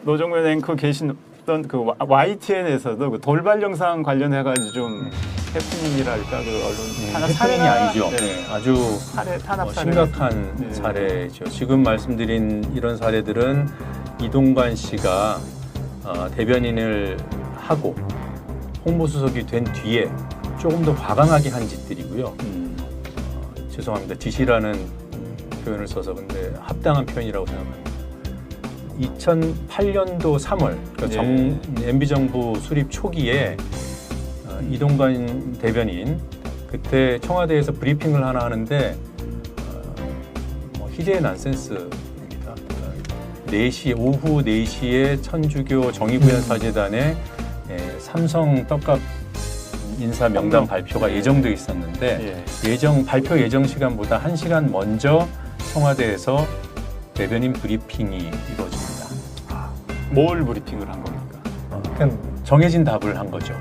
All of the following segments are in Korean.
노정면 앵커 계시던 그 YTN에서도 그 돌발 영상 관련해가지고 좀 해프닝이랄까 그 언론 해프닝이 아니죠. 네. 아주 탄압 사례 심각한 네. 사례죠. 지금 말씀드린 이런 사례들은 이동관 씨가 대변인을 하고 홍보수석이 된 뒤에 조금 더 과감하게 한 짓들이고요. 죄송합니다. 지시라는 표현을 써서 근데 합당한 표현이라고 생각합니다. 2008년도 3월 그러니까 MB 정부 수립 초기에 이동관 대변인 그때 청와대에서 브리핑을 하나 하는데 희대의 난센스입니다. 4시 오후 4시에 천주교 정의구현사재단에 삼성 떡값 인사 명단 발표가 예정돼 있었는데 발표 예정 시간보다 1시간 먼저 청와대에서 대변인 브리핑이 이루어집니다. 뭘 브리핑을 한 겁니까? 정해진 답을 한 거죠.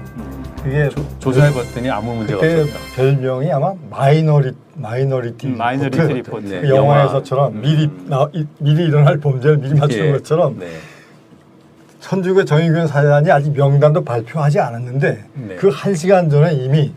그게 조사해봤더니 아무 문제가 그때 없었다. 별명이 아마 마이너리티 리포트. 그 영화에서처럼 미리 일어날 범죄를 미리 맞추는 것처럼 천주교 정의교회 사단이 아직 명단도 발표하지 않았는데 그 1시간 전에 이미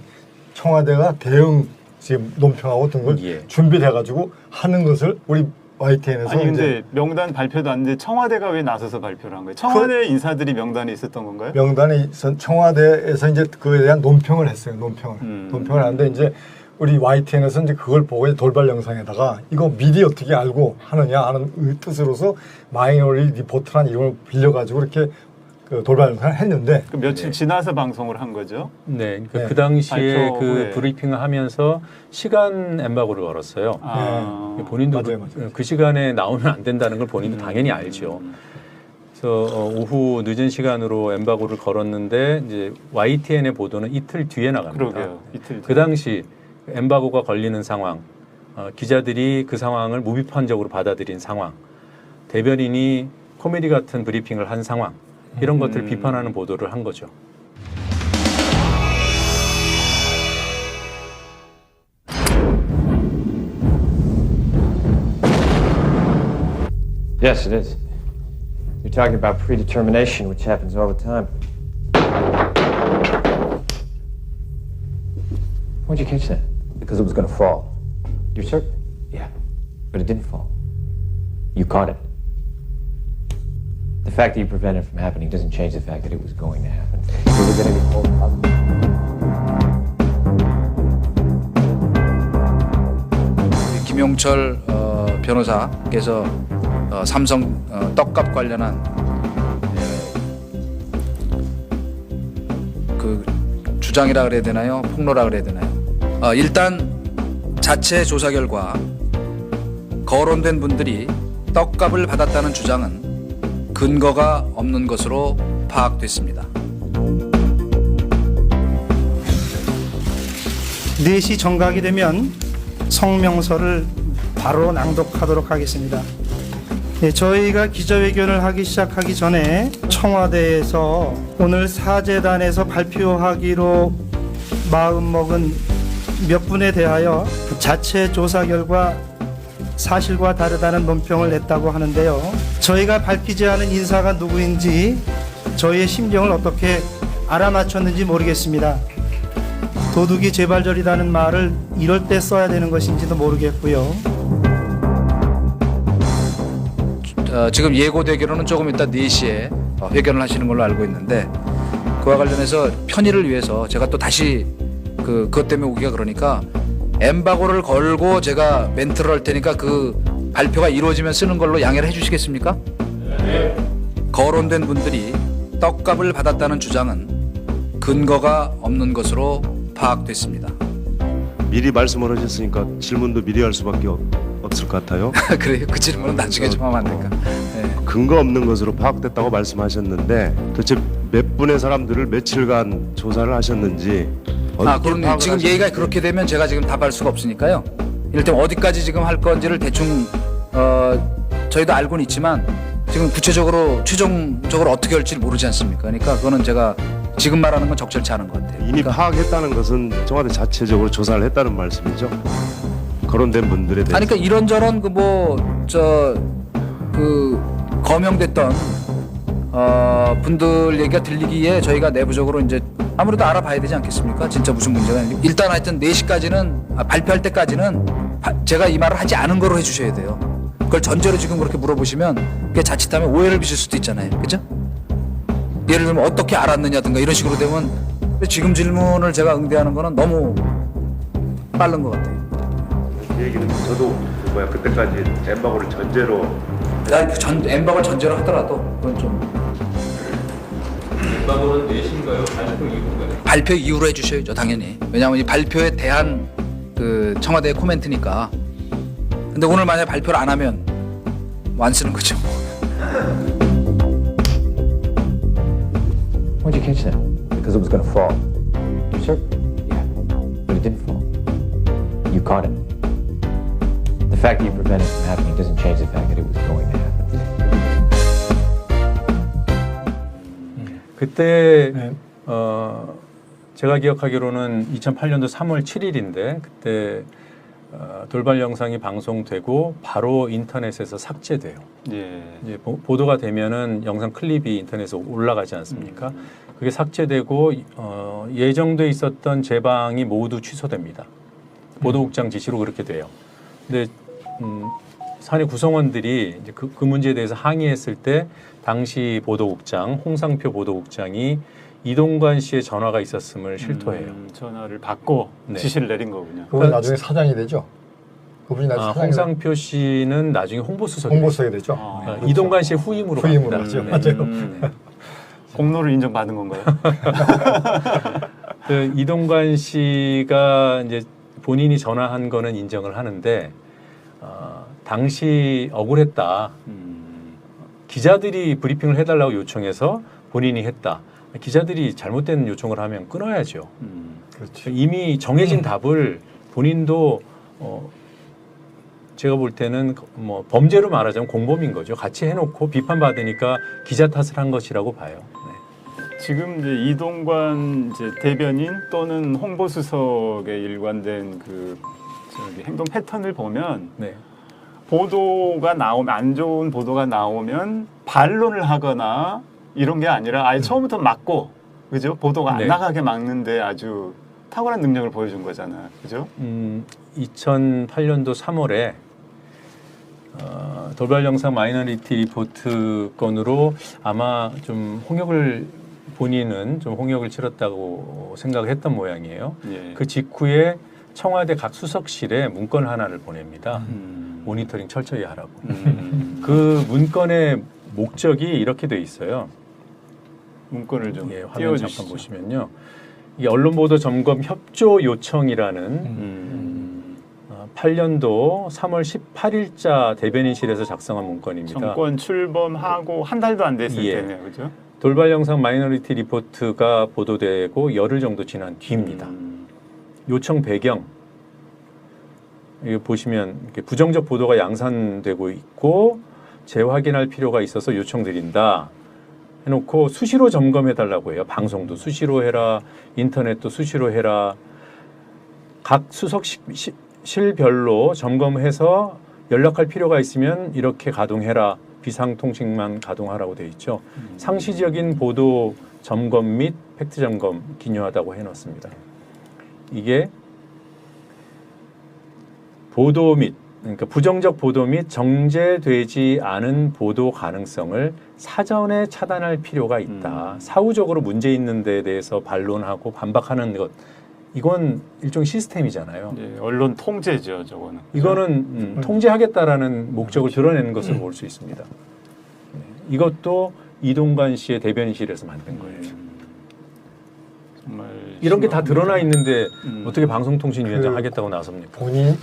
청와대가 대응 지금 논평하고 등 걸 준비해가지고 하는 것을 우리 YTN에서 아니 근데 명단 발표도 안 했는데 청와대가 왜 나서서 발표를 한 거예요? 청와대 인사들이 명단에 있었던 건가요? 명단에 청와대에서 이제 그에 대한 논평을 했어요. 논평을 하는데 이제 우리 YTN에서 이제 그걸 보고 이제 돌발 영상에다가 이거 미리 어떻게 알고 하느냐 하는 뜻으로서 마이너리 리포트라는 이름을 빌려가지고 이렇게 그 돌발 영상을 했는데 그 며칠 지나서 방송을 한 거죠? 네, 그 당시에 그 브리핑을 하면서 시간 엠바고를 걸었어요. 본인도 맞아요. 그 시간에 나오면 안 된다는 걸 본인도 당연히 알죠. 그래서 오후 늦은 시간으로 엠바고를 걸었는데 이제 YTN의 보도는 이틀 뒤에 나갑니다. 그러게요. 이틀 뒤에. 그 당시 엠바고가 걸리는 상황, 기자들이 그 상황을 무비판적으로 받아들인 상황, 대변인이 코미디 같은 브리핑을 한 상황, 이런 것들을 비판하는 보도를 한 거죠. Yes, it is. You're talking about predetermination, which happens all the time. Why'd you catch that? Because it was going to fall. You're certain? Yeah. But it didn't fall. You caught it. The fact that you prevented it from happening doesn't change the fact that it was going to happen. You were going to be pulled up. 김용철 변호사께서 삼성 떡값 관련한 그 주장이라 그래야 되나요? 폭로라 그래야 되나요? 일단 자체 조사 결과 거론된 분들이 떡값을 받았다는 주장은 근거가 없는 것으로 파악됐습니다. 4시 정각이 되면 성명서를 바로 낭독하도록 하겠습니다. 저희가 기자회견을 하기 시작하기 전에 청와대에서 오늘 사재단에서 발표하기로 마음먹은 몇 분에 대하여 자체 조사 결과 사실과 다르다는 논평을 냈다고 하는데요. 저희가 밝히지 않은 인사가 누구인지 저희의 심정을 어떻게 알아맞혔는지 모르겠습니다. 도둑이 재발절이라는 말을 이럴 때 써야 되는 것인지도 모르겠고요. 지금 예고되기로는 조금 이따 4시에 회견을 하시는 걸로 알고 있는데 그와 관련해서 편의를 위해서 제가 또 다시 그것 때문에 오기가 그러니까 엠바고를 걸고 제가 멘트를 할 테니까 그 발표가 이루어지면 쓰는 걸로 양해를 해주시겠습니까? 네. 거론된 분들이 떡값을 받았다는 주장은 근거가 없는 것으로 파악됐습니다. 미리 말씀을 하셨으니까 질문도 미리 할 수밖에 없을 것 같아요. 그래요? 그 질문은 나중에 좀 하면 안 될까? 네. 근거 없는 것으로 파악됐다고 말씀하셨는데 도대체 몇 분의 사람들을 며칠간 조사를 하셨는지 그럼 지금 얘기가 그렇게 되면 제가 지금 답할 수가 없으니까요. 이를테면 어디까지 지금 할 건지를 대충 저희도 알고는 있지만 지금 구체적으로 최종적으로 어떻게 할지 모르지 않습니까? 그러니까 그거는 제가 지금 말하는 건 적절치 않은 것 같아요. 이미 그러니까 파악했다는 것은 청와대 자체적으로 조사를 했다는 말씀이죠? 거론된 분들에 대해서. 그러니까 이런저런 거명됐던 분들 얘기가 들리기에 저희가 내부적으로 이제 아무래도 알아봐야 되지 않겠습니까? 진짜 무슨 문제가 있는지. 일단 하여튼 4시까지는 발표할 때까지는 제가 이 말을 하지 않은 거로 해주셔야 돼요. 그걸 전제로 지금 그렇게 물어보시면 그게 자칫하면 오해를 빚을 수도 있잖아요. 그죠? 예를 들면 어떻게 알았느냐든가 이런 식으로 되면 지금 질문을 제가 응대하는 거는 너무 빠른 것 같아요. 그 얘기는 저도 그때까지 엠바고를 전제로 엠박을 전제로 하더라도 그건 좀 엠바고는 내신가요? 발표 이후인가요? 발표 이후로 해주셔야죠, 당연히. 왜냐하면 이 발표에 대한 그 청와대의 코멘트니까. 근데 오늘 만약 발표를 안 하면 뭐 안 쓰는 거죠. Why'd you catch that? Because it was going to fall. You sure? Yeah. But it didn't fall. You caught it. The fact that you prevented it from happening doesn't change the fact that it was going to happen. 그때 네. 제가 기억하기로는 2008년도 3월 7일인데 그때 돌발 영상이 방송되고 바로 인터넷에서 삭제돼요. 예. 이제 보도가 되면은 영상 클립이 인터넷에 올라가지 않습니까? 그게 삭제되고 예정돼 있었던 재방이 모두 취소됩니다. 보도국장 지시로 그렇게 돼요. 근데 사내 구성원들이 이제 그 문제에 대해서 항의했을 때 당시 보도국장 홍상표 보도국장이 이동관 씨의 전화가 있었음을 실토해요. 전화를 받고 네. 지시를 내린 거군요. 그분이 나중에 사장이 되죠. 그분이 나중에 사장이 홍상표 씨는 나중에 홍보수석이 홍보수석이 되죠. 그러니까 이동관 씨의 후임으로 후임으로 갑니다. 하죠. 네. 맞아요. 공로를 인정받은 건가요? 그 이동관 씨가 이제 본인이 전화한 거는 인정을 하는데 당시 억울했다. 기자들이 브리핑을 해달라고 요청해서 본인이 했다. 기자들이 잘못된 요청을 하면 끊어야죠. 그렇죠. 이미 정해진 답을 본인도 제가 볼 때는 뭐 범죄로 말하자면 공범인 거죠. 같이 해놓고 비판받으니까 기자 탓을 한 것이라고 봐요. 네. 지금 이제 이동관 이제 대변인 또는 홍보수석에 일관된 그 행동 패턴을 보면 네. 보도가 나오면 안 좋은 보도가 나오면 반론을 하거나 이런 게 아니라 아예 처음부터 막고 그죠? 보도가 안 네. 나가게 막는데 아주 탁월한 능력을 보여준 거잖아요. 그죠? 2008년도 3월에 돌발 영상 마이너리티 리포트 건으로 아마 좀 본인은 좀 홍역을 치렀다고 생각했던 모양이에요. 예. 그 직후에 청와대 각 수석실에 문건 하나를 보냅니다. 모니터링 철저히 하라고. 그 문건의 목적이 이렇게 돼 있어요. 문건을 좀 예, 화면 띄워주시죠. 잠깐 보시면요. 이 언론보도 점검 협조 요청이라는 8년도 3월 18일자 대변인실에서 작성한 문건입니다. 정권 출범하고 한 달도 안 됐을 예. 때네요. 그죠? 돌발 영상 마이너리티 리포트가 보도되고 열흘 정도 지난 뒤입니다. 요청 배경 이거 보시면 이렇게 부정적 보도가 양산되고 있고 재확인할 필요가 있어서 요청드린다 해놓고 수시로 점검해달라고 해요. 방송도 수시로 해라, 인터넷도 수시로 해라. 각 수석실별로 점검해서 연락할 필요가 있으면 이렇게 가동해라. 비상통신만 가동하라고 돼 있죠. 상시적인 보도 점검 및 팩트 점검 기여하다고 해놓습니다. 이게 보도 및 그러니까 부정적 보도 및 정제되지 않은 보도 가능성을 사전에 차단할 필요가 있다. 사후적으로 문제 있는 데에 대해서 반론하고 반박하는 것 이건 일종 시스템이잖아요. 예, 언론 통제죠, 저거는. 이거는 통제하겠다라는 목적을 드러내는 것으로 볼 수 있습니다. 네. 이것도 이동관 씨의 대변인실에서 만든 거예요. 정말 이런 게 다 드러나 있는데 음. 어떻게 방송통신위원장 그 하겠다고 나섭니까? 본인